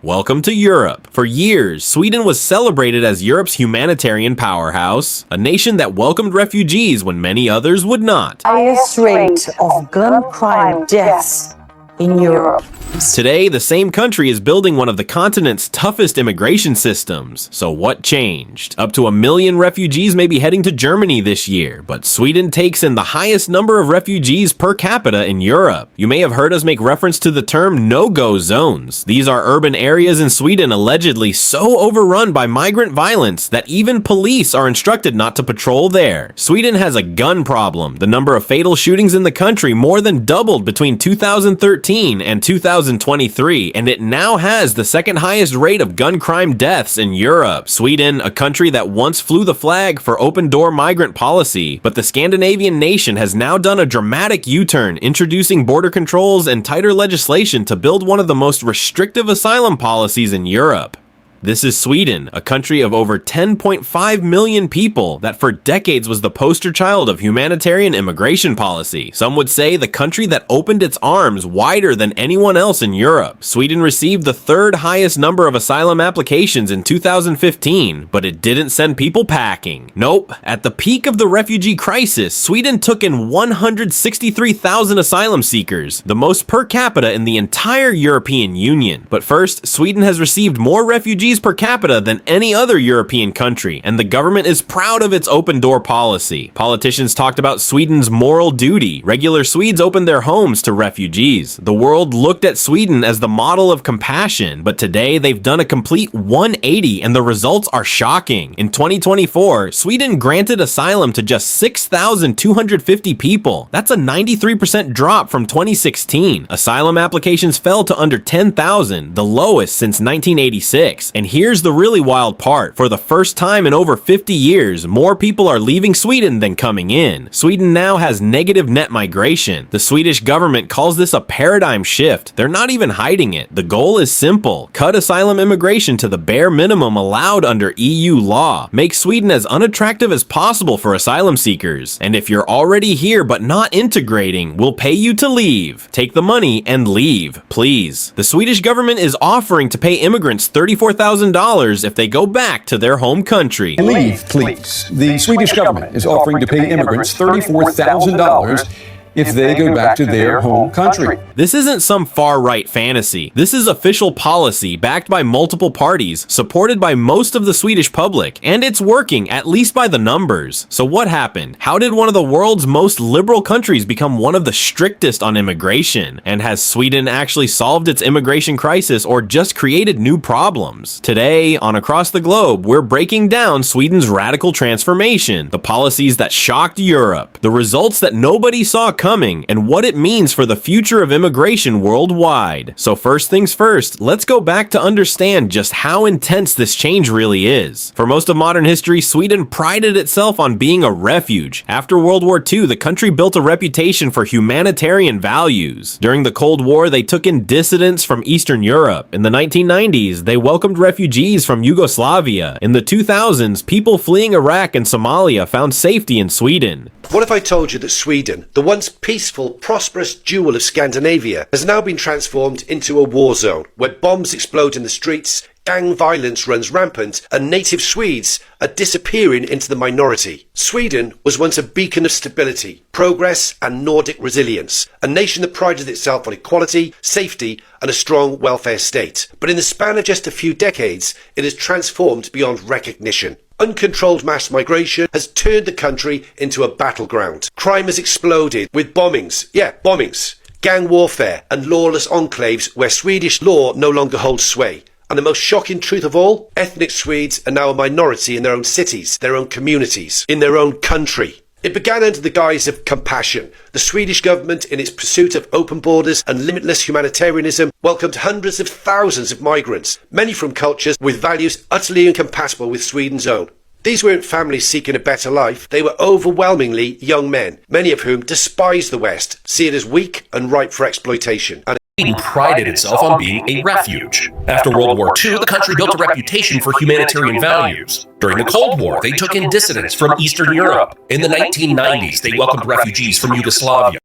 Welcome to Europe. For years, Sweden was celebrated as Europe's humanitarian powerhouse, a nation that welcomed refugees when many others would not. Highest rate of gun crime deaths in Europe. Today, the same country is building one of the continent's toughest immigration systems. So what changed? Up to 1 million refugees may be heading to Germany this year, but Sweden takes in the highest number of refugees per capita in Europe. You may have heard us make reference to the term no-go zones. These are urban areas in Sweden allegedly so overrun by migrant violence that even police are instructed not to patrol there. Sweden has a gun problem. The number of fatal shootings in the country more than doubled between 2013 and 2023, and it now has the second highest rate of gun crime deaths in Europe. Sweden, a country that once flew the flag for open-door migrant policy, but the Scandinavian nation has now done a dramatic U-turn, introducing border controls and tighter legislation to build one of the most restrictive asylum policies in Europe. This is Sweden, a country of over 10.5 million people that for decades was the poster child of humanitarian immigration policy. Some would say the country that opened its arms wider than anyone else in Europe. Sweden received the third highest number of asylum applications in 2015, but it didn't send people packing. Nope, at the peak of the refugee crisis, Sweden took in 163,000 asylum seekers, the most per capita in the entire European Union. But first, Sweden has received more refugees per capita than any other European country, and the government is proud of its open-door policy. Politicians talked about Sweden's moral duty. Regular Swedes opened their homes to refugees. The world looked at Sweden as the model of compassion, but today they've done a complete 180 and the results are shocking. In 2024, Sweden granted asylum to just 6,250 people. That's a 93% drop from 2016. Asylum applications fell to under 10,000, the lowest since 1986. And here's the really wild part. For the first time in over 50 years, more people are leaving Sweden than coming in. Sweden now has negative net migration. The Swedish government calls this a paradigm shift. They're not even hiding it. The goal is simple. Cut asylum immigration to the bare minimum allowed under EU law. Make Sweden as unattractive as possible for asylum seekers. And if you're already here but not integrating, we'll pay you to leave. Take the money and leave, please. The Swedish government is offering to pay immigrants $34,000 if they go back to their home country. Leave, please. The Swedish government is offering to pay immigrants $34,000 if they go back to their home country. This isn't some far-right fantasy. This is official policy backed by multiple parties, supported by most of the Swedish public, and it's working, at least by the numbers. So what happened? How did one of the world's most liberal countries become one of the strictest on immigration? And has Sweden actually solved its immigration crisis or just created new problems? Today, on Across the Globe, we're breaking down Sweden's radical transformation, the policies that shocked Europe, the results that nobody saw coming, and what it means for the future of immigration worldwide. So first things first, let's go back to understand just how intense this change really is. For most of modern history, Sweden prided itself on being a refuge. After World War II, the country built a reputation for humanitarian values. During the Cold War, they took in dissidents from Eastern Europe. In the 1990s, they welcomed refugees from Yugoslavia. In the 2000s, people fleeing Iraq and Somalia found safety in Sweden. What if I told you that Sweden, the once peaceful, prosperous jewel of Scandinavia, has now been transformed into a war zone, where bombs explode in the streets, gang violence runs rampant, and native Swedes are disappearing into the minority. Sweden was once a beacon of stability, progress and Nordic resilience, a nation that prided itself on equality, safety and a strong welfare state. But in the span of just a few decades, it has transformed beyond recognition. Uncontrolled mass migration has turned the country into a battleground. Crime has exploded with bombings, gang warfare and lawless enclaves where Swedish law no longer holds sway. And the most shocking truth of all, ethnic Swedes are now a minority in their own cities, their own communities, in their own country. It began under the guise of compassion. The Swedish government, in its pursuit of open borders and limitless humanitarianism, welcomed hundreds of thousands of migrants, many from cultures with values utterly incompatible with Sweden's own. These weren't families seeking a better life. They were overwhelmingly young men, many of whom despise the West, see it as weak and ripe for exploitation. Sweden prided itself on being a refuge. After World War II, the country built a reputation for humanitarian values. During the Cold War, they took in dissidents from Eastern Europe. In the 1990s, they welcomed refugees from Yugoslavia.